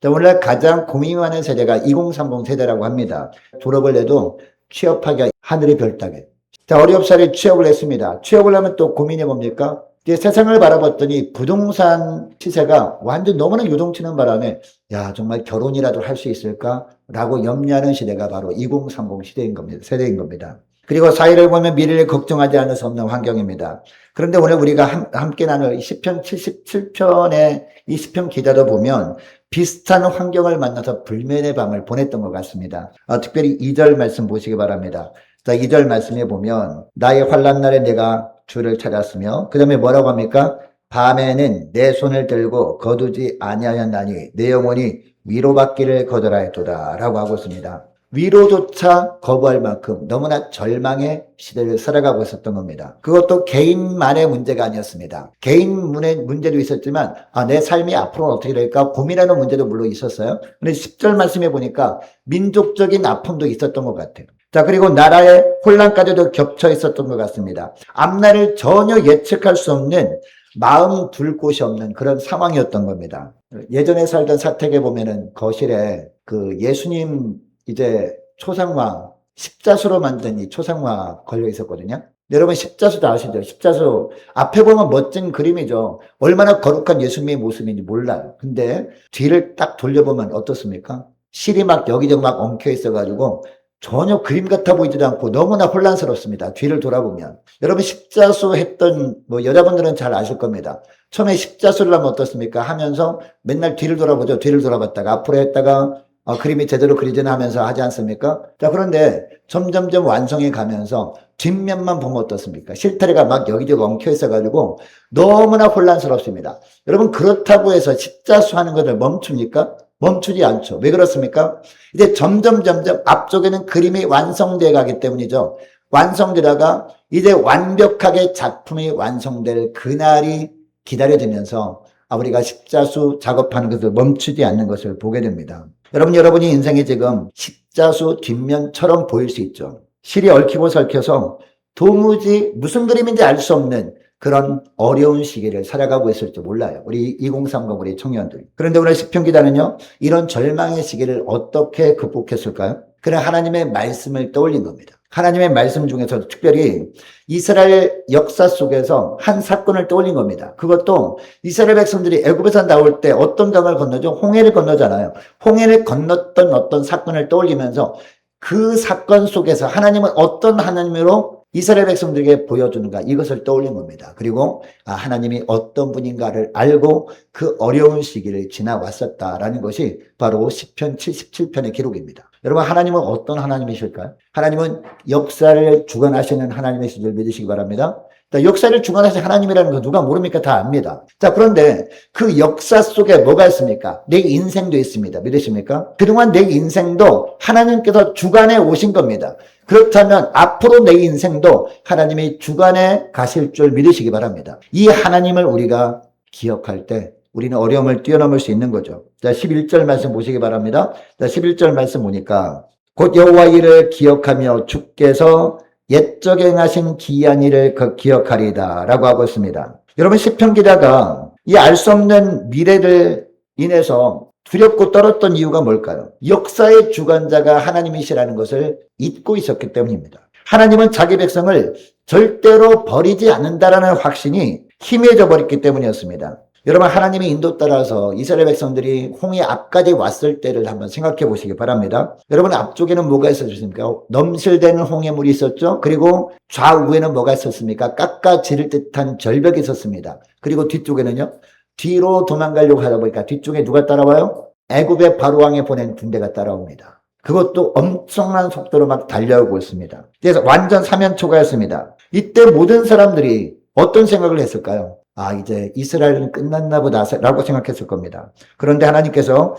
오늘날 가장 고민이 많은 세대가 2030 세대라고 합니다. 졸업을 해도 취업하기가 하늘의 별 따게. 자, 어렵사리 취업을 했습니다. 취업을 하면 또 고민이 뭡니까? 이제 세상을 바라봤더니 부동산 시세가 완전 너무나 요동치는 바람에 야, 정말 결혼이라도 할 수 있을까? 라고 염려하는 시대가 바로 2030 시대인 겁니다. 세대인 겁니다. 그리고 사회를 보면 미래를 걱정하지 않을 수 없는 환경입니다. 그런데 오늘 우리가 함께 나눌 10편 77편의 이 시편 기자도 보면 비슷한 환경을 만나서 불면의 밤을 보냈던 것 같습니다. 특별히 2절 말씀 보시기 바랍니다. 자, 2절 말씀에 보면 나의 환난 날에 내가 주를 찾았으며 그 다음에 뭐라고 합니까? 밤에는 내 손을 들고 거두지 아니하였나니 내 영혼이 위로받기를 거절하였도다 라고 하고 있습니다. 위로조차 거부할 만큼 너무나 절망의 시대를 살아가고 있었던 겁니다. 그것도 개인만의 문제가 아니었습니다. 개인의 문제도 있었지만 내 삶이 앞으로는 어떻게 될까 고민하는 문제도 물론 있었어요. 그런데 10절 말씀해 보니까 민족적인 아픔도 있었던 것 같아요. 자, 그리고 나라의 혼란까지도 겹쳐 있었던 것 같습니다. 앞날을 전혀 예측할 수 없는 마음 둘 곳이 없는 그런 상황이었던 겁니다. 예전에 살던 사택에 보면은 거실에 그 예수님 이제 초상화, 십자수로 만든 이 초상화 걸려 있었거든요. 여러분 십자수 다 아시죠? 십자수 앞에 보면 멋진 그림이죠. 얼마나 거룩한 예수님의 모습인지 몰라요. 근데 뒤를 딱 돌려보면 어떻습니까? 실이 막 여기저기 막 엉켜 있어가지고 전혀 그림 같아 보이지도 않고 너무나 혼란스럽습니다. 뒤를 돌아보면. 여러분 십자수 했던 여자분들은 잘 아실 겁니다. 처음에 십자수를 하면 어떻습니까? 하면서 맨날 뒤를 돌아보죠. 뒤를 돌아봤다가 앞으로 했다가 그림이 제대로 그리지는 하면서 하지 않습니까? 자, 그런데 점점점 완성해 가면서 뒷면만 보면 어떻습니까? 실타래가 막 여기저기 엉켜 있어가지고 너무나 혼란스럽습니다. 여러분 그렇다고 해서 십자수 하는 것을 멈춥니까? 멈추지 않죠. 왜 그렇습니까? 이제 점점 앞쪽에는 그림이 완성되어 가기 때문이죠. 완성되다가 이제 완벽하게 작품이 완성될 그날이 기다려지면서 우리가 십자수 작업하는 것을 멈추지 않는 것을 보게 됩니다. 여러분이 인생이 지금 십자수 뒷면처럼 보일 수 있죠. 실이 얽히고 설켜서 도무지 무슨 그림인지 알 수 없는 그런 어려운 시기를 살아가고 있을지 몰라요. 우리 2030 우리 청년들. 그런데 오늘 시편 기자는요, 이런 절망의 시기를 어떻게 극복했을까요? 그는 하나님의 말씀을 떠올린 겁니다. 하나님의 말씀 중에서 특별히 이스라엘 역사 속에서 한 사건을 떠올린 겁니다. 그것도 이스라엘 백성들이 애굽에서 나올 때 어떤 강을 건너죠? 홍해를 건너잖아요. 홍해를 건넜던 어떤 사건을 떠올리면서 그 사건 속에서 하나님은 어떤 하나님으로 이스라엘 백성들에게 보여주는가 이것을 떠올린 겁니다. 그리고 하나님이 어떤 분인가를 알고 그 어려운 시기를 지나왔었다라는 것이 바로 시편 77편의 기록입니다. 여러분 하나님은 어떤 하나님이실까요? 하나님은 역사를 주관하시는 하나님이신 줄 믿으시기 바랍니다. 역사를 주관하시는 하나님이라는 거 누가 모릅니까? 다 압니다. 자, 그런데 그 역사 속에 뭐가 있습니까? 내 인생도 있습니다. 믿으십니까? 그동안 내 인생도 하나님께서 주관해 오신 겁니다. 그렇다면 앞으로 내 인생도 하나님이 주관해 가실 줄 믿으시기 바랍니다. 이 하나님을 우리가 기억할 때 우리는 어려움을 뛰어넘을 수 있는 거죠. 자, 11절 말씀 보시기 바랍니다. 자, 11절 말씀 보니까 곧 여호와 일을 기억하며 주께서 옛적에 행하신 기이한 일을 기억하리다 라고 하고 있습니다. 여러분 시편 기자가 이 알 수 없는 미래를 인해서 두렵고 떨었던 이유가 뭘까요? 역사의 주관자가 하나님이시라는 것을 잊고 있었기 때문입니다. 하나님은 자기 백성을 절대로 버리지 않는다라는 확신이 희미해져 버렸기 때문이었습니다. 여러분 하나님의 인도 따라서 이스라엘 백성들이 홍해 앞까지 왔을 때를 한번 생각해 보시기 바랍니다. 여러분 앞쪽에는 뭐가 있었습니까? 넘실대는 홍해물이 있었죠. 그리고 좌우에는 뭐가 있었습니까? 깎아지를 듯한 절벽이 있었습니다. 그리고 뒤쪽에는요. 뒤로 도망가려고 하다 보니까 뒤쪽에 누가 따라와요? 애굽의 바로왕이 보낸 군대가 따라옵니다. 그것도 엄청난 속도로 막 달려오고 있습니다. 그래서 완전 사면초가였습니다. 이때 모든 사람들이 어떤 생각을 했을까요? 이제 이스라엘은 끝났나 보다라고 생각했을 겁니다. 그런데 하나님께서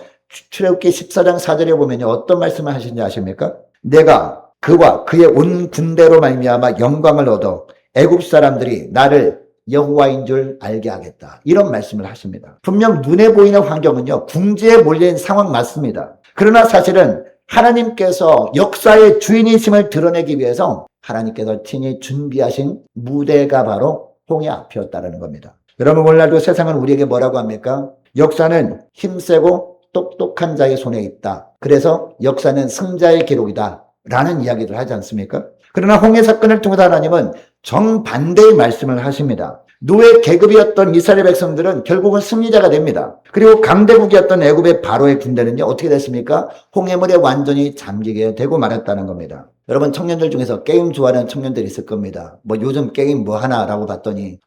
출애굽기 14장 4절에 보면 어떤 말씀을 하시는지 아십니까? 내가 그와 그의 온 군대로 말미암아 영광을 얻어 애굽 사람들이 나를 여호와인 줄 알게 하겠다. 이런 말씀을 하십니다. 분명 눈에 보이는 환경은요. 궁지에 몰린 상황 맞습니다. 그러나 사실은 하나님께서 역사의 주인이심을 드러내기 위해서 하나님께서 친히 준비하신 무대가 바로 홍해 앞이었다는 겁니다. 여러분 오늘날도 세상은 우리에게 뭐라고 합니까? 역사는 힘세고 똑똑한 자의 손에 있다. 그래서 역사는 승자의 기록이다. 라는 이야기를 하지 않습니까? 그러나 홍해 사건을 통해서 하나님은 정반대의 말씀을 하십니다. 노예 계급이었던 이스라엘 백성들은 결국은 승리자가 됩니다. 그리고 강대국이었던 애굽의 바로의 군대는요, 어떻게 됐습니까? 홍해물에 완전히 잠기게 되고 말았다는 겁니다. 여러분, 청년들 중에서 게임 좋아하는 청년들이 있을 겁니다. 뭐 요즘 게임 뭐 하나라고 봤더니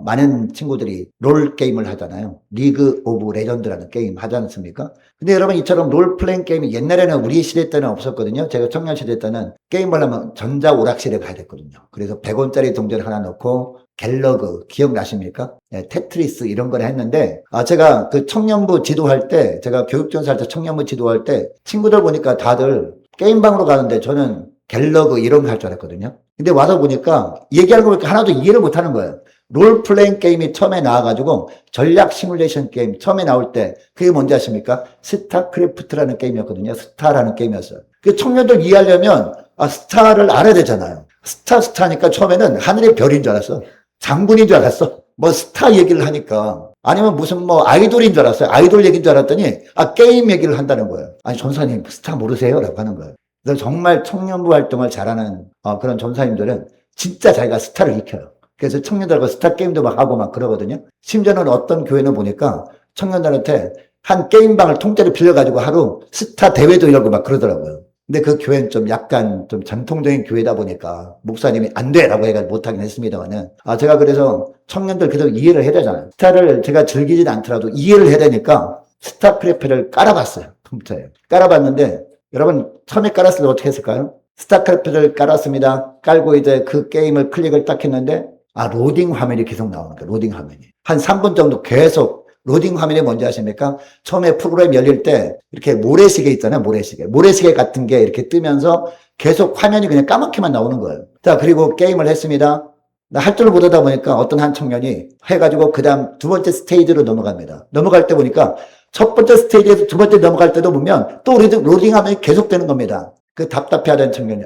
많은 친구들이 롤 게임을 하잖아요. 리그 오브 레전드라는 게임 하지 않습니까? 근데 여러분, 이처럼 롤플레잉 게임이 옛날에는 우리 시대 때는 없었거든요. 제가 청년 시대 때는 게임을 하면 전자 오락실에 가야 됐거든요. 그래서 100원짜리 동전 하나 넣고 갤러그 기억나십니까? 네, 테트리스 이런 걸 했는데 제가 그 청년부 지도할 때, 제가 교육전사 할 때 청년부 지도할 때 친구들 보니까 다들 게임방으로 가는데 저는 갤러그 이런 거 할 줄 알았거든요. 근데 와서 보니까 얘기하는 거 보니까 하나도 이해를 못 하는 거예요. 롤플레잉 게임이 처음에 나와가지고 전략 시뮬레이션 게임 처음에 나올 때 그게 뭔지 아십니까? 스타크래프트라는 게임이었거든요. 스타라는 게임이었어요. 그 청년들 이해하려면 스타를 알아야 되잖아요. 스타니까 처음에는 하늘의 별인 줄 알았어. 장군인 줄 알았어. 뭐 스타 얘기를 하니까 아니면 무슨 뭐 아이돌인 줄 알았어요. 아이돌 얘기인 줄 알았더니 게임 얘기를 한다는 거예요. 아니 전사님 스타 모르세요? 라고 하는 거예요. 그래서 정말 청년부 활동을 잘하는 그런 전사님들은 진짜 자기가 스타를 익혀요. 그래서 청년들하고 스타 게임도 막 하고 막 그러거든요. 심지어는 어떤 교회는 보니까 청년들한테 한 게임방을 통째로 빌려가지고 하루 스타 대회도 열고 막 그러더라고요. 근데 그 교회는 좀 약간 좀 전통적인 교회다 보니까 목사님이 안 돼라고 해가 못하긴 했습니다만은 제가 그래서 청년들 계속 이해를 해야 되잖아요. 스타를 제가 즐기진 않더라도 이해를 해야 되니까 스타크래프트를 깔아봤어요. 컴퓨터에. 깔아봤는데 여러분 처음에 깔았을 때 어떻게 했을까요? 스타크래프트를 깔았습니다. 깔고 이제 그 게임을 클릭을 딱 했는데 로딩 화면이 계속 나오는 거예요. 로딩 화면이. 한 3분 정도 계속 로딩 화면이 뭔지 아십니까? 처음에 프로그램 열릴 때 이렇게 모래시계 있잖아요. 모래시계 같은 게 이렇게 뜨면서 계속 화면이 그냥 까맣게만 나오는 거예요. 자, 그리고 게임을 했습니다. 할 줄 모르다 보니까 어떤 한 청년이 해가지고 그 다음 두 번째 스테이지로 넘어갑니다. 넘어갈 때 보니까 첫 번째 스테이지에서 두 번째 넘어갈 때도 보면 또 로딩 화면이 계속 되는 겁니다. 그 답답해하던 청년이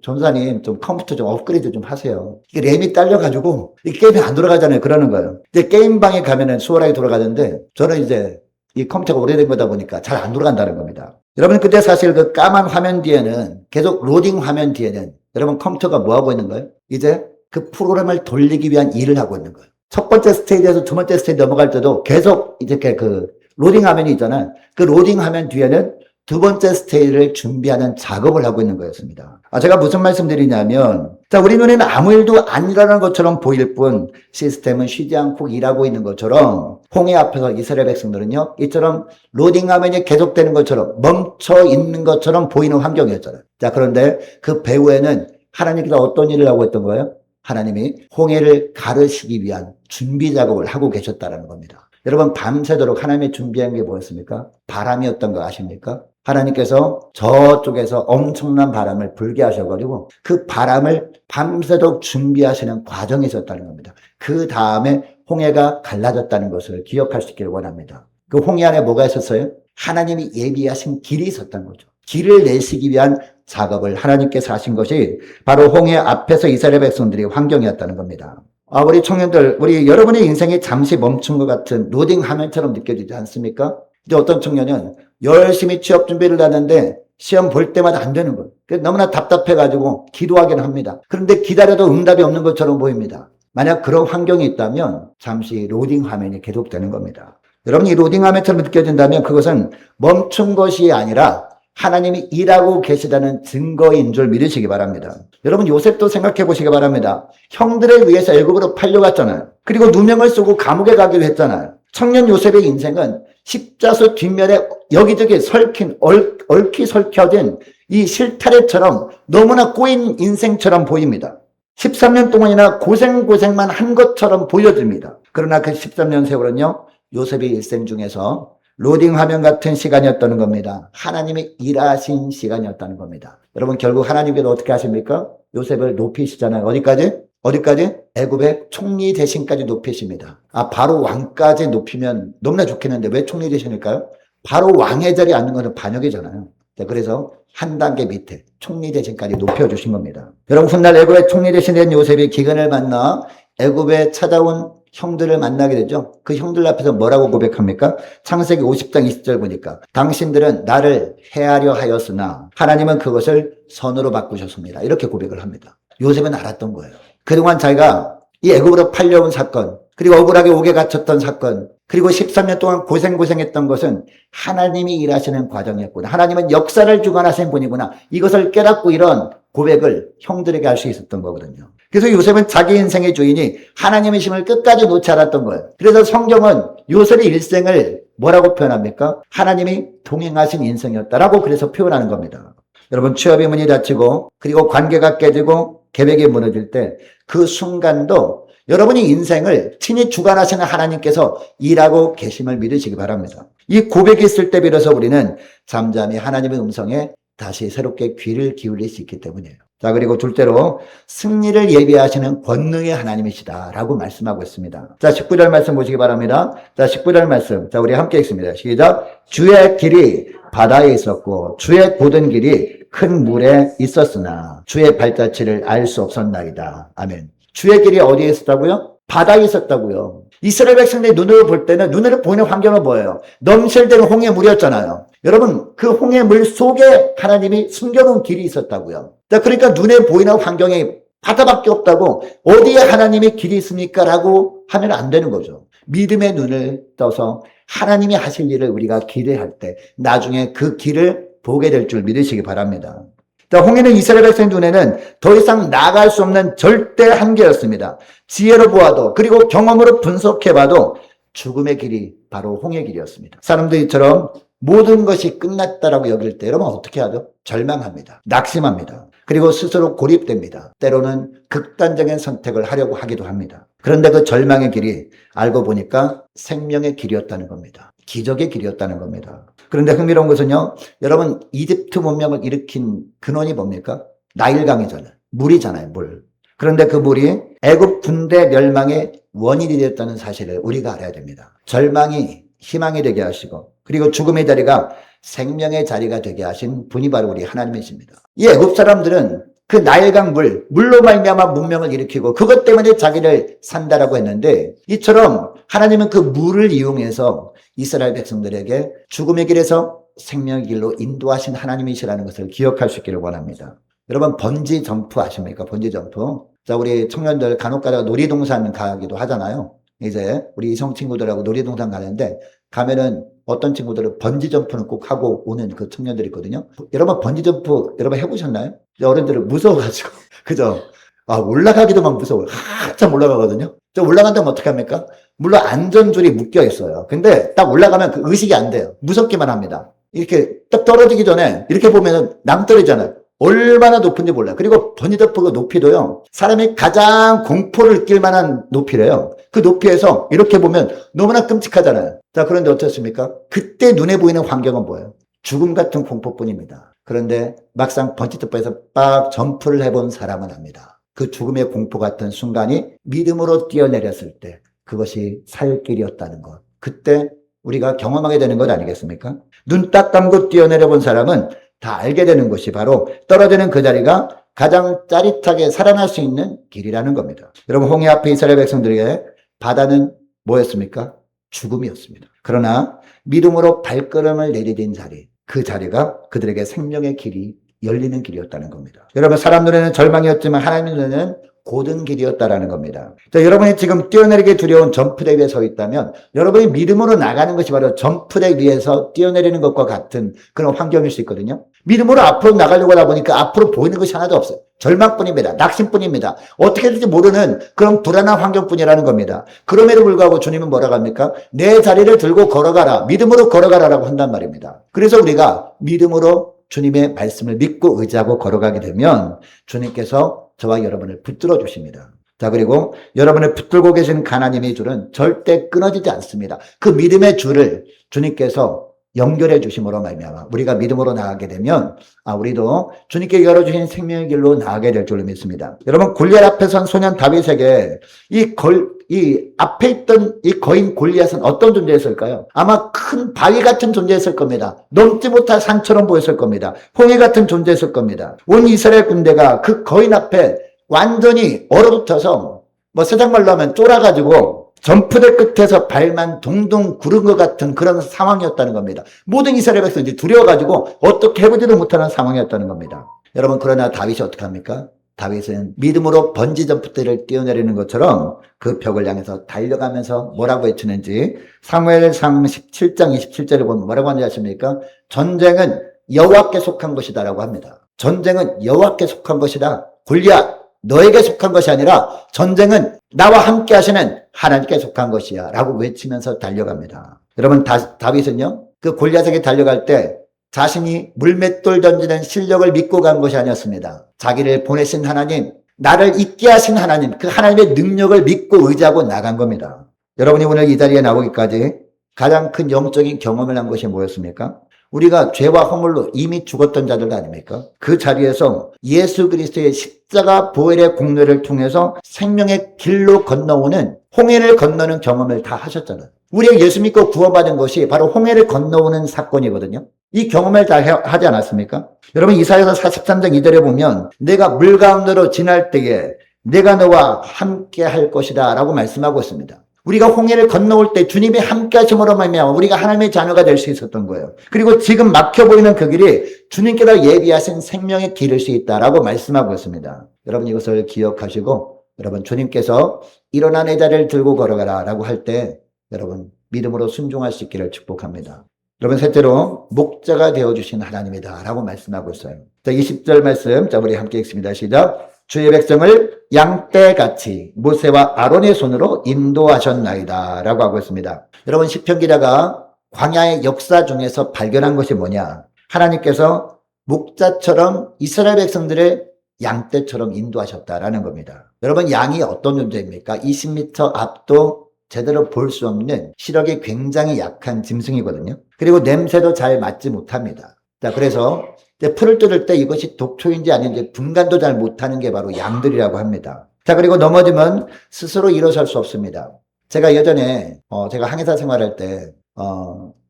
전사님 좀 컴퓨터 좀 업그레이드 좀 하세요. 이게 램이 딸려가지고 이 게임이 안 돌아가잖아요. 그러는 거예요. 이제 게임방에 가면은 수월하게 돌아가는데 저는 이제 이 컴퓨터가 오래된 거다 보니까 잘 안 돌아간다는 겁니다. 여러분 근데 사실 그 까만 화면 뒤에는 계속 로딩 화면 뒤에는 여러분 컴퓨터가 뭐 하고 있는 거예요? 이제 그 프로그램을 돌리기 위한 일을 하고 있는 거예요. 첫 번째 스테이지에서 두 번째 스테이지 넘어갈 때도 계속 이렇게 그 로딩 화면이 있잖아요. 그 로딩 화면 뒤에는 두 번째 스테이지를 준비하는 작업을 하고 있는 거였습니다. 제가 무슨 말씀드리냐면, 우리 눈에는 아무 일도 안 일어나는 것처럼 보일 뿐 시스템은 쉬지 않고 일하고 있는 것처럼 홍해 앞에서 이스라엘 백성들은요, 이처럼 로딩 화면이 계속되는 것처럼 멈춰 있는 것처럼 보이는 환경이었잖아요. 그런데 그 배후에는 하나님께서 어떤 일을 하고 있던 거예요? 하나님이 홍해를 가르시기 위한 준비 작업을 하고 계셨다는 겁니다. 여러분 밤새도록 하나님이 준비한 게 뭐였습니까? 바람이었던 거 아십니까? 하나님께서 저쪽에서 엄청난 바람을 불게 하셔가지고 그 바람을 밤새도록 준비하시는 과정이 있었다는 겁니다. 그 다음에 홍해가 갈라졌다는 것을 기억할 수 있기를 원합니다. 그 홍해 안에 뭐가 있었어요? 하나님이 예비하신 길이 있었다는 거죠. 길을 내시기 위한 작업을 하나님께서 하신 것이 바로 홍해 앞에서 이스라엘 백성들의 환경이었다는 겁니다. 우리 청년들, 여러분의 인생이 잠시 멈춘 것 같은 로딩 화면처럼 느껴지지 않습니까? 이제 어떤 청년은 열심히 취업 준비를 하는데 시험 볼 때마다 안 되는 거예요. 너무나 답답해가지고 기도하긴 합니다. 그런데 기다려도 응답이 없는 것처럼 보입니다. 만약 그런 환경이 있다면 잠시 로딩 화면이 계속되는 겁니다. 여러분 이 로딩 화면처럼 느껴진다면 그것은 멈춘 것이 아니라 하나님이 일하고 계시다는 증거인 줄 믿으시기 바랍니다. 여러분 요셉도 생각해 보시기 바랍니다. 형들에 의해서 애굽으로 팔려갔잖아요. 그리고 누명을 쓰고 감옥에 가기로 했잖아요. 청년 요셉의 인생은 십자수 뒷면에 여기저기 얽히 설켜진 이 실타래처럼 너무나 꼬인 인생처럼 보입니다. 13년 동안이나 고생만 한 것처럼 보여집니다. 그러나 그 13년 세월은요, 요셉의 일생 중에서 로딩 화면 같은 시간이었다는 겁니다. 하나님이 일하신 시간이었다는 겁니다. 여러분 결국 하나님께서 어떻게 하십니까? 요셉을 높이시잖아요. 어디까지? 애굽의 총리 대신까지 높이십니다. 바로 왕까지 높이면 너무나 좋겠는데 왜 총리 대신일까요? 바로 왕의 자리에 앉는 것은 반역이잖아요. 그래서 한 단계 밑에 총리 대신까지 높여주신 겁니다. 여러분 훗날 애굽의 총리 대신 된 요셉이 기근을 만나 애굽에 찾아온 형들을 만나게 되죠. 그 형들 앞에서 뭐라고 고백합니까? 창세기 50장 20절 보니까 당신들은 나를 해하려 하였으나 하나님은 그것을 선으로 바꾸셨습니다. 이렇게 고백을 합니다. 요셉은 알았던 거예요. 그동안 자기가 이 애굽으로 팔려온 사건, 그리고 억울하게 옥에 갇혔던 사건, 그리고 13년 동안 고생했던 것은 하나님이 일하시는 과정이었구나. 하나님은 역사를 주관하시는 분이구나. 이것을 깨닫고 이런 고백을 형들에게 할 수 있었던 거거든요. 그래서 요셉은 자기 인생의 주인이 하나님의 힘을 끝까지 놓지 않았던 거예요. 그래서 성경은 요셉의 일생을 뭐라고 표현합니까? 하나님이 동행하신 인생이었다라고 그래서 표현하는 겁니다. 여러분, 취업의 문이 닫히고 그리고 관계가 깨지고 계획이 무너질 때 그 순간도 여러분이 인생을 친히 주관하시는 하나님께서 일하고 계심을 믿으시기 바랍니다. 이 고백이 있을 때 비로소 우리는 잠잠히 하나님의 음성에 다시 새롭게 귀를 기울일 수 있기 때문이에요. 자, 그리고 둘째로 승리를 예비하시는 권능의 하나님이시다라고 말씀하고 있습니다. 자, 19절 말씀 보시기 바랍니다. 자, 19절 말씀. 자, 우리 함께 읽습니다. 시작. 주의 길이 바다에 있었고 주의 곧은 길이 큰 물에 있었으나 주의 발자취를 알 수 없었나이다. 아멘. 주의 길이 어디에 있었다고요? 바다에 있었다고요. 이스라엘 백성들이 눈으로 볼 때는 눈으로 보이는 환경은 뭐예요? 넘실대는 홍해 물이었잖아요. 여러분, 그 홍해 물 속에 하나님이 숨겨놓은 길이 있었다고요. 자, 그러니까 눈에 보이는 환경이 바다밖에 없다고 어디에 하나님의 길이 있습니까? 라고 하면 안 되는 거죠. 믿음의 눈을 떠서 하나님이 하실 일을 우리가 기대할 때 나중에 그 길을 보게 될 줄 믿으시기 바랍니다. 자, 홍해는 이스라엘 백성 눈에는 더 이상 나아갈 수 없는 절대 한계였습니다. 지혜로 보아도 그리고 경험으로 분석해봐도 죽음의 길이 바로 홍해 길이었습니다. 사람들이처럼 모든 것이 끝났다라고 여길 때 여러분 어떻게 하죠? 절망합니다. 낙심합니다. 그리고 스스로 고립됩니다. 때로는 극단적인 선택을 하려고 하기도 합니다. 그런데 그 절망의 길이 알고 보니까 생명의 길이었다는 겁니다. 기적의 길이었다는 겁니다. 그런데 흥미로운 것은요, 여러분 이집트 문명을 일으킨 근원이 뭡니까? 나일강이잖아요. 물이잖아요, 물. 그런데 그 물이 애굽 군대 멸망의 원인이 되었다는 사실을 우리가 알아야 됩니다. 절망이 희망이 되게 하시고 그리고 죽음의 자리가 생명의 자리가 되게 하신 분이 바로 우리 하나님이십니다. 이 애굽 사람들은 그 나일강 물로 말미암아 문명을 일으키고 그것 때문에 자기를 산다라고 했는데 이처럼 하나님은 그 물을 이용해서 이스라엘 백성들에게 죽음의 길에서 생명의 길로 인도하신 하나님이시라는 것을 기억할 수 있기를 원합니다. 여러분 번지 점프 아십니까? 번지 점프. 자, 우리 청년들 간혹 가다가 놀이동산 가기도 하잖아요. 이제 우리 이성 친구들하고 놀이동산 가는데 가면은 어떤 친구들은 번지 점프는 꼭 하고 오는 그 청년들이 있거든요. 여러분 번지 점프 여러분 해보셨나요? 어른들은 무서워가지고 그죠? 아, 올라가기도만 무서워요. 한참 올라가거든요. 저 올라간다면 어떻게 합니까? 물론 안전줄이 묶여 있어요. 근데 딱 올라가면 그 의식이 안 돼요. 무섭기만 합니다. 이렇게 딱 떨어지기 전에 이렇게 보면은 낭떠러지잖아요. 얼마나 높은지 몰라요. 그리고 번지점프 그 높이도요, 사람이 가장 공포를 느낄 만한 높이래요. 그 높이에서 이렇게 보면 너무나 끔찍하잖아요. 자, 그런데 어떻습니까? 그때 눈에 보이는 환경은 뭐예요? 죽음 같은 공포뿐입니다. 그런데 막상 번지점프에서 빡 점프를 해본 사람은 압니다. 그 죽음의 공포 같은 순간이 믿음으로 뛰어내렸을 때 그것이 살 길이었다는 것. 그때 우리가 경험하게 되는 것 아니겠습니까? 눈 딱 감고 뛰어내려 본 사람은 다 알게 되는 것이 바로 떨어지는 그 자리가 가장 짜릿하게 살아날 수 있는 길이라는 겁니다. 여러분, 홍해 앞에 이스라엘 백성들에게 바다는 뭐였습니까? 죽음이었습니다. 그러나 믿음으로 발걸음을 내디딘 자리, 그 자리가 그들에게 생명의 길이 열리는 길이었다는 겁니다. 여러분, 사람 눈에는 절망이었지만 하나님 눈에는 곧은 길이었다라는 겁니다. 자, 여러분이 지금 뛰어내리기 두려운 점프대 위에 서 있다면 여러분이 믿음으로 나가는 것이 바로 점프대 위에서 뛰어내리는 것과 같은 그런 환경일 수 있거든요. 믿음으로 앞으로 나가려고 하다 보니까 앞으로 보이는 것이 하나도 없어요. 절망뿐입니다. 낙심뿐입니다. 어떻게 될지 모르는 그런 불안한 환경뿐이라는 겁니다. 그럼에도 불구하고 주님은 뭐라고 합니까? 내 자리를 들고 걸어가라. 믿음으로 걸어가라라고 한단 말입니다. 그래서 우리가 믿음으로 주님의 말씀을 믿고 의지하고 걸어가게 되면 주님께서 저와 여러분을 붙들어 주십니다. 자, 그리고 여러분을 붙들고 계신 하나님의 줄은 절대 끊어지지 않습니다. 그 믿음의 줄을 주님께서 연결해 주심으로 말미암아 우리가 믿음으로 나가게 되면 우리도 주님께 열어주신 생명의 길로 나가게 될 줄로 믿습니다. 여러분, 골리앗 앞에 선 소년 다윗에게 이 앞에 있던 이 거인 골리앗은 어떤 존재였을까요? 아마 큰 바위 같은 존재였을 겁니다. 넘지 못할 산처럼 보였을 겁니다. 홍해 같은 존재였을 겁니다. 온 이스라엘 군대가 그 거인 앞에 완전히 얼어붙어서 세상 말로 하면 쫄아가지고 점프대 끝에서 발만 동동 구른 것 같은 그런 상황이었다는 겁니다. 모든 이스라엘 백성들이 두려워가지고 어떻게 해보지도 못하는 상황이었다는 겁니다. 여러분, 그러나 다윗이 어떻게 합니까? 다윗은 믿음으로 번지점프대를 뛰어내리는 것처럼 그 벽을 향해서 달려가면서 뭐라고 외치는지 사무엘상 17장 27절을 보면 뭐라고 하는지 아십니까? 전쟁은 여호와께 속한 것이다 라고 합니다. 전쟁은 여호와께 속한 것이다. 골리앗, 너에게 속한 것이 아니라 전쟁은 나와 함께 하시는 하나님께 속한 것이야 라고 외치면서 달려갑니다. 여러분, 다윗은요, 그 골리앗에게 달려갈 때 자신이 물맷돌 던지는 실력을 믿고 간 것이 아니었습니다. 자기를 보내신 하나님, 나를 있게 하신 하나님, 그 하나님의 능력을 믿고 의지하고 나간 겁니다. 여러분이 오늘 이 자리에 나오기까지 가장 큰 영적인 경험을 한 것이 뭐였습니까? 우리가 죄와 허물로 이미 죽었던 자들 아닙니까? 그 자리에서 예수 그리스도의 십자가 보혈의 공로를 통해서 생명의 길로 건너오는 홍해를 건너는 경험을 다 하셨잖아요. 우리가 예수 믿고 구원받은 것이 바로 홍해를 건너오는 사건이거든요. 이 경험을 다 하지 않았습니까? 여러분, 이사야서 43장 2절에 보면 내가 물 가운데로 지날 때에 내가 너와 함께 할 것이다 라고 말씀하고 있습니다. 우리가 홍해를 건너올 때 주님이 함께 하심으로 말미암아 우리가 하나님의 자녀가 될 수 있었던 거예요. 그리고 지금 막혀 보이는 그 길이 주님께서 예비하신 생명의 길일 수 있다라고 말씀하고 있습니다. 여러분, 이것을 기억하시고 여러분, 주님께서 일어나 내 자리를 들고 걸어가라 라고 할 때 여러분, 믿음으로 순종할 수 있기를 축복합니다. 여러분, 셋째로 목자가 되어주신 하나님이다 라고 말씀하고 있어요. 자, 20절 말씀, 자, 우리 함께 읽습니다. 시작. 주의 백성을 양떼같이 모세와 아론의 손으로 인도하셨나이다 라고 하고 있습니다. 여러분, 시편 기자가 광야의 역사 중에서 발견한 것이 뭐냐? 하나님께서 목자처럼 이스라엘 백성들을 양떼처럼 인도하셨다라는 겁니다. 여러분, 양이 어떤 존재입니까? 20m 앞도 제대로 볼 수 없는 시력이 굉장히 약한 짐승이거든요. 그리고 냄새도 잘 맡지 못합니다. 자, 그래서 풀을 뜯을 때 이것이 독초인지 아닌지 분간도 잘 못하는 게 바로 양들이라고 합니다. 자, 그리고 넘어지면 스스로 일어설 수 없습니다. 제가 예전에 제가 항해사 생활할 때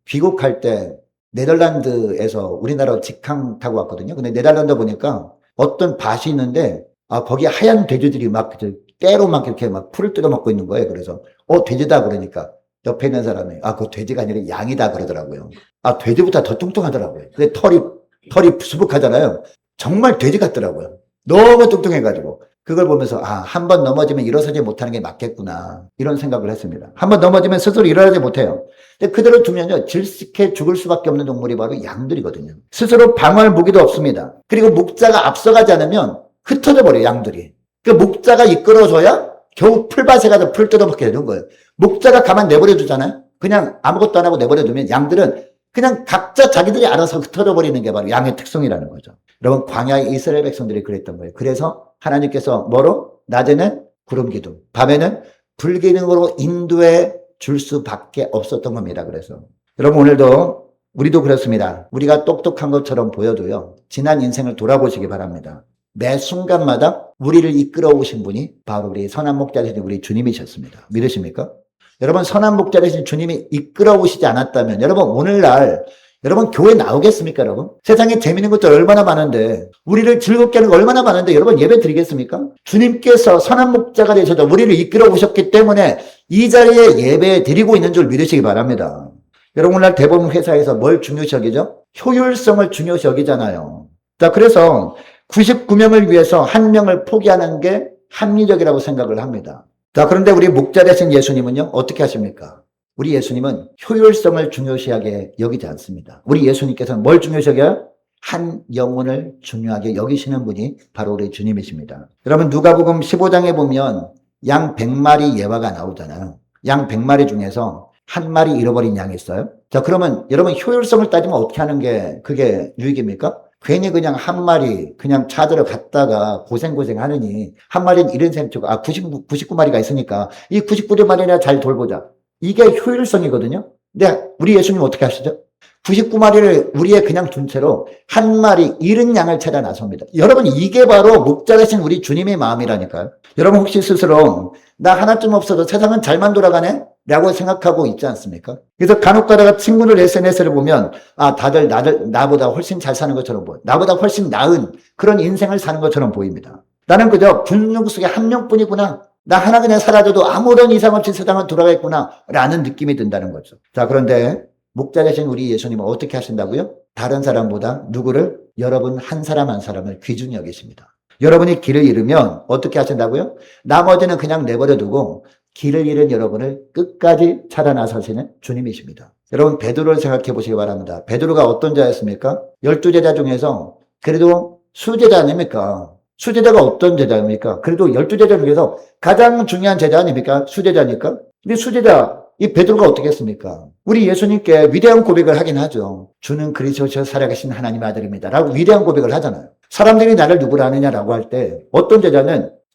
귀국할 때 네덜란드에서 우리나라로 직항 타고 왔거든요. 근데 네덜란드 보니까 어떤 밭이 있는데 거기 하얀 돼지들이 막 때로 막 이렇게 막 풀을 뜯어 먹고 있는 거예요. 그래서 돼지다 그러니까 옆에 있는 사람이 그거 돼지가 아니라 양이다 그러더라고요. 돼지보다 더 뚱뚱하더라고요. 근데 털이 수북하잖아요. 정말 돼지 같더라고요. 너무 뚱뚱해가지고. 그걸 보면서 한 번 넘어지면 일어서지 못하는 게 맞겠구나 이런 생각을 했습니다. 한 번 넘어지면 스스로 일어나지 못해요. 근데 그대로 두면요, 질식해 죽을 수밖에 없는 동물이 바로 양들이거든요. 스스로 방어할 무기도 없습니다. 그리고 목자가 앞서가지 않으면 흩어져 버려요, 양들이. 그 목자가 이끌어줘야 겨우 풀밭에 가서 풀 뜯어먹게 되는 거예요. 목자가 가만 내버려 두잖아요. 그냥 아무것도 안 하고 내버려 두면 양들은 그냥 각자 자기들이 알아서 흩어져 버리는 게 바로 양의 특성이라는 거죠. 여러분, 광야의 이스라엘 백성들이 그랬던 거예요. 그래서 하나님께서 낮에는 구름 기둥, 밤에는 불 기둥으로 인도해 줄 수밖에 없었던 겁니다. 그래서 여러분, 오늘도 우리도 그렇습니다. 우리가 똑똑한 것처럼 보여도요, 지난 인생을 돌아보시기 바랍니다. 매 순간마다 우리를 이끌어 오신 분이 바로 우리 선한 목자 되신 우리 주님이셨습니다. 믿으십니까? 여러분, 선한 목자 되신 주님이 이끌어 오시지 않았다면 여러분, 오늘날 여러분 교회 나오겠습니까? 여러분, 세상에 재밌는 것들 얼마나 많은데, 우리를 즐겁게 하는 거 얼마나 많은데 여러분 예배 드리겠습니까? 주님께서 선한 목자가 되셔서 우리를 이끌어 오셨기 때문에 이 자리에 예배 드리고 있는 줄 믿으시기 바랍니다. 여러분, 오늘날 대부분 회사에서 뭘 중요시 여기죠? 효율성을 중요시 여기잖아요. 자, 그래서 99명을 위해서 1명을 포기하는 게 합리적이라고 생각을 합니다. 자, 그런데 우리 목자 되신 예수님은요, 어떻게 하십니까? 우리 예수님은 효율성을 중요시하게 여기지 않습니다. 우리 예수님께서는 뭘 중요시 여겨요? 한 영혼을 중요하게 여기시는 분이 바로 우리 주님이십니다. 여러분, 누가복음 15장에 보면 양 100마리 예화가 나오잖아요. 양 100마리 중에서 한 마리 잃어버린 양이 있어요. 자, 그러면 여러분, 효율성을 따지면 어떻게 하는 게 그게 유익입니까? 괜히 그냥 한 마리 그냥 찾으러 갔다가 고생 하느니 한 마리는 이런 셈 치고 99마리가 있으니까 이 99마리나 잘 돌보자. 이게 효율성이거든요. 근데 우리 예수님 어떻게 하시죠? 99마리를 우리의 그냥 둔 채로 한 마리 잃은 양을 찾아 나섭니다. 여러분, 이게 바로 목자 되신 우리 주님의 마음이라니까요. 여러분, 혹시 스스로 나 하나쯤 없어도 세상은 잘만 돌아가네? 라고 생각하고 있지 않습니까? 그래서 간혹 가다가 친구들 SNS를 보면 다들 나보다 훨씬 잘 사는 것처럼 보여. 나보다 훨씬 나은 그런 인생을 사는 것처럼 보입니다. 나는 그저 군중 속에 한 명뿐이구나. 나 하나 그냥 사라져도 아무런 이상 없이 세상을 돌아가겠구나 라는 느낌이 든다는 거죠. 자, 그런데 목자 되신 우리 예수님은 어떻게 하신다고요? 다른 사람보다 누구를? 여러분 한 사람 한 사람을 귀중히 여기십니다. 여러분이 길을 잃으면 어떻게 하신다고요? 나머지는 그냥 내버려 두고 길을 잃은 여러분을 끝까지 찾아 나서시는 주님이십니다. 여러분 베드로를 생각해 보시기 바랍니다. 베드로가 어떤 자였습니까? 12제자 중에서 그래도 수제자 아닙니까? 수제자가 어떤 제자입니까? 그래도 12제자 중에서 가장 중요한 제자 아닙니까? 수제자니까? 근데 수제자 이 베드로가 어떻게 했습니까? 우리 예수님께 위대한 고백을 하긴 하죠. 주는 그리스도시여 살아계신 하나님의 아들입니다 라고 위대한 고백을 하잖아요. 사람들이 나를 누구라 하느냐라고 할 때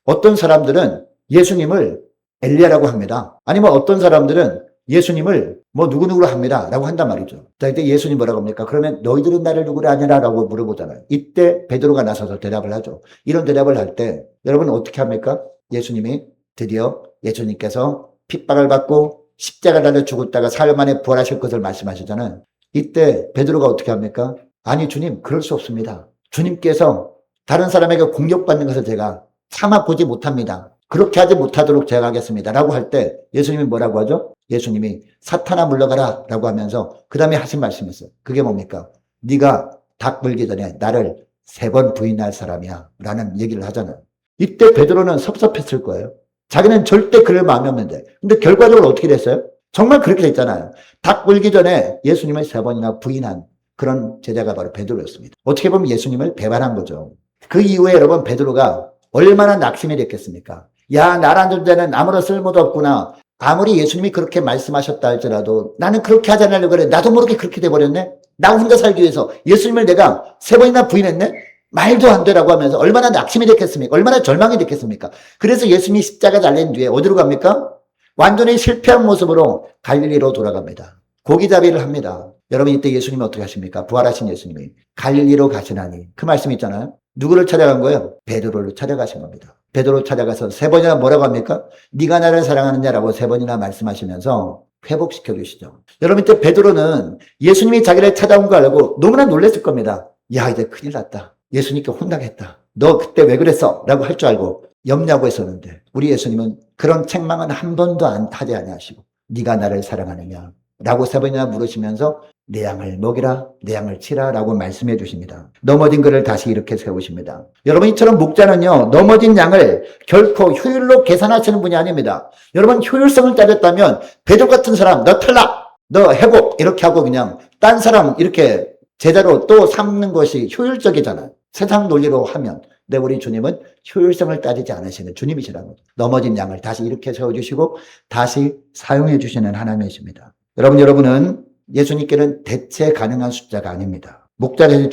어떤 사람들은 예수님을 엘리야라고 합니다. 아니면 어떤 사람들은 예수님을 뭐 누구누구로 합니다 라고 한단 말이죠. 자, 이때 예수님 뭐라고 합니까? 그러면 너희들은 나를 누구라 하느냐 라고 물어보잖아요. 이때 베드로가 나서서 대답을 하죠. 이런 대답을 할 때 여러분 어떻게 합니까? 예수님이 드디어 예수님께서 핍박을 받고 십자가 달려 죽었다가 사흘 만에 부활하실 것을 말씀하시잖아요. 이때 베드로가 어떻게 합니까? 아니 주님 그럴 수 없습니다. 주님께서 다른 사람에게 공격받는 것을 제가 참아 보지 못합니다. 그렇게 하지 못하도록 제가 하겠습니다 라고 할 때 예수님이 뭐라고 하죠? 예수님이 사탄아 물러가라 라고 하면서 그 다음에 하신 말씀이 있어요. 그게 뭡니까? 네가 닭 물기 전에 나를 3번 부인할 사람이야 라는 얘기를 하잖아요. 이때 베드로는 섭섭했을 거예요. 자기는 절대 그럴 마음이 없는데 근데 결과적으로 어떻게 됐어요? 정말 그렇게 됐잖아요. 닭 물기 전에 예수님을 3번이나 부인한 그런 제자가 바로 베드로였습니다. 어떻게 보면 예수님을 배반한 거죠. 그 이후에 여러분 베드로가 얼마나 낙심이 됐겠습니까? 야 나란 존재는 아무런 쓸모도 없구나. 아무리 예수님이 그렇게 말씀하셨다 할지라도 나는 그렇게 하지 않으려고 그래. 나도 모르게 그렇게 돼버렸네. 나 혼자 살기 위해서 예수님을 내가 3번이나 부인했네. 말도 안 되라고 하면서 얼마나 낙심이 됐겠습니까? 얼마나 절망이 됐겠습니까? 그래서 예수님이 십자가 달린 뒤에 어디로 갑니까? 완전히 실패한 모습으로 갈릴리로 돌아갑니다. 고기잡이를 합니다. 여러분 이때 예수님이 어떻게 하십니까? 부활하신 예수님이 갈릴리로 가시나니 그 말씀 있잖아요. 누구를 찾아간 거예요? 베드로를 찾아가신 겁니다. 베드로 찾아가서 3번이나 뭐라고 합니까? 네가 나를 사랑하느냐라고 3번이나 말씀하시면서 회복시켜 주시죠. 여러분 이때 베드로는 예수님이 자기를 찾아온 거 알고 너무나 놀랐을 겁니다. 야 이제 큰일 났다. 예수님께 혼나겠다. 너 그때 왜 그랬어? 라고 할 줄 알고 염려하고 있었는데 우리 예수님은 그런 책망은 한 번도 하지 아니하시고 네가 나를 사랑하느냐 라고 3번이나 물으시면서 내 양을 먹이라 내 양을 치라 라고 말씀해 주십니다. 넘어진 그를 다시 이렇게 세우십니다. 여러분 이처럼 목자는요 넘어진 양을 결코 효율로 계산하시는 분이 아닙니다. 여러분 효율성을 따졌다면 베드로 같은 사람 너 탈락 너 해복 이렇게 하고 그냥 딴 사람 이렇게 제자로 또 삼는 것이 효율적이잖아요. 세상 논리로 하면. 근데 우리 주님은 효율성을 따지지 않으시는 주님이시라는 거죠. 넘어진 양을 다시 이렇게 세워주시고 다시 사용해 주시는 하나님이십니다. 여러분은 예수님께는 대체 가능한 숫자가 아닙니다. 목자 되신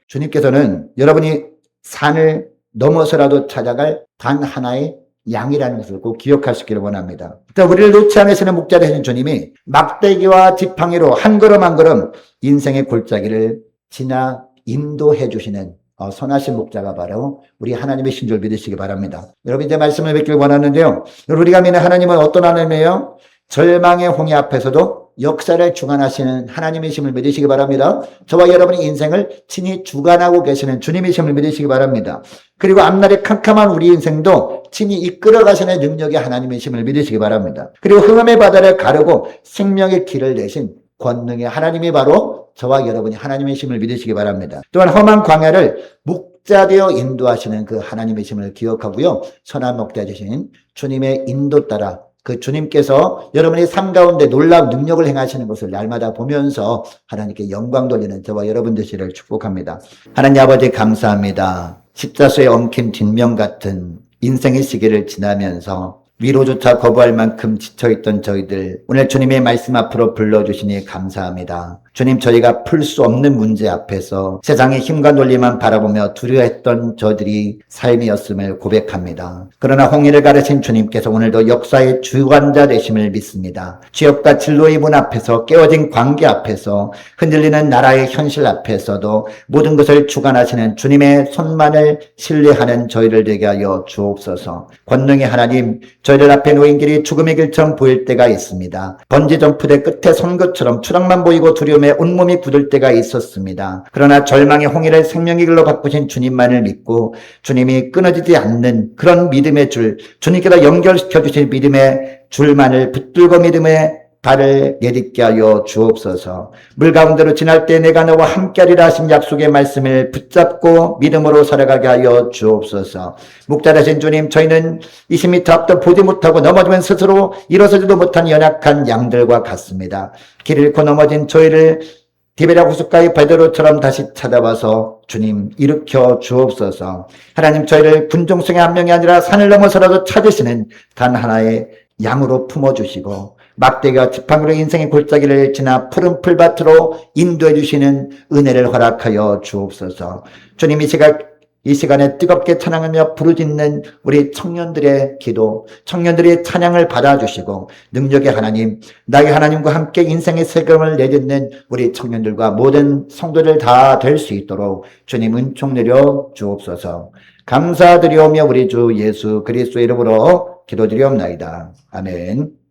주님께서는 여러분이 산을 넘어서라도 찾아갈 단 하나의 양이라는 것을 꼭 기억하시기를 원합니다. 우리를 놓지 않으시는 목자 되신 주님이 막대기와 지팡이로 한 걸음 한 걸음 인생의 골짜기를 지나 인도해 주시는 선하신 목자가 바로 우리 하나님의 신 줄 믿으시기 바랍니다. 여러분 이제 말씀을 뵙길 원하는데요. 우리가 믿는 하나님은 어떤 하나님이에요? 절망의 홍해 앞에서도 역사를 주관하시는 하나님이심을 믿으시기 바랍니다. 저와 여러분의 인생을 친히 주관하고 계시는 주님이심을 믿으시기 바랍니다. 그리고 앞날의 캄캄한 우리 인생도 친히 이끌어 가시는 능력의 하나님이심을 믿으시기 바랍니다. 그리고 흥함의 바다를 가르고 생명의 길을 내신 권능의 하나님이 바로 저와 여러분이 하나님이심을 믿으시기 바랍니다. 또한 험한 광야를 목자되어 인도하시는 그 하나님이심을 기억하고요. 선한 목자 되신 주님의 인도 따라 그 주님께서 여러분의 삶 가운데 놀라운 능력을 행하시는 것을 날마다 보면서 하나님께 영광 돌리는 저와 여러분 되시기를 축복합니다. 하나님 아버지 감사합니다. 십자수에 엉킨 뒷면 같은 인생의 시기를 지나면서 위로조차 거부할 만큼 지쳐있던 저희들 오늘 주님의 말씀 앞으로 불러주시니 감사합니다. 주님 저희가 풀 수 없는 문제 앞에서 세상의 힘과 논리만 바라보며 두려워했던 저들이 삶이었음을 고백합니다. 그러나 홍해를 가르신 주님께서 오늘도 역사의 주관자 되심을 믿습니다. 취업과 진로의 문 앞에서 깨어진 관계 앞에서 흔들리는 나라의 현실 앞에서도 모든 것을 주관하시는 주님의 손만을 신뢰하는 저희를 되게 하여 주옵소서. 권능의 하나님 저희들 앞에 놓인 길이 죽음의 길처럼 보일 때가 있습니다. 번지점프대 끝에 선 것처럼 추락만 보이고 두려움이 때문에 온몸이 굳을 때가 있었습니다. 그러나 절망의 홍해를 생명의 길로 바꾸신 주님만을 믿고 주님이 끊어지지 않는 그런 믿음의 줄, 주님께서 연결시켜 주신 믿음의 줄만을 붙들고 믿음의 발을 내딛게 하여 주옵소서. 물 가운데로 지날 때 내가 너와 함께하리라 하신 약속의 말씀을 붙잡고 믿음으로 살아가게 하여 주옵소서. 목자되신 주님, 저희는 20m 앞도 보지 못하고 넘어지면 스스로 일어서지도 못한 연약한 양들과 같습니다. 길 잃고 넘어진 저희를 디베랴 호숫가의 베드로처럼 다시 찾아와서 주님 일으켜 주옵소서. 하나님, 저희를 군중성의 한 명이 아니라 산을 넘어서라도 찾으시는 단 하나의 양으로 품어주시고 막대기와 지팡이로 인생의 골짜기를 지나 푸른 풀밭으로 인도해 주시는 은혜를 허락하여 주옵소서. 주님, 이 시간에 뜨겁게 찬양하며 부르짖는 우리 청년들의 기도, 청년들의 찬양을 받아주시고 능력의 하나님, 나의 하나님과 함께 인생의 세금을 내딛는 우리 청년들과 모든 성도들 다 될 수 있도록 주님 은총 내려 주옵소서. 감사드리오며 우리 주 예수 그리스도의 이름으로 기도드리옵나이다. 아멘.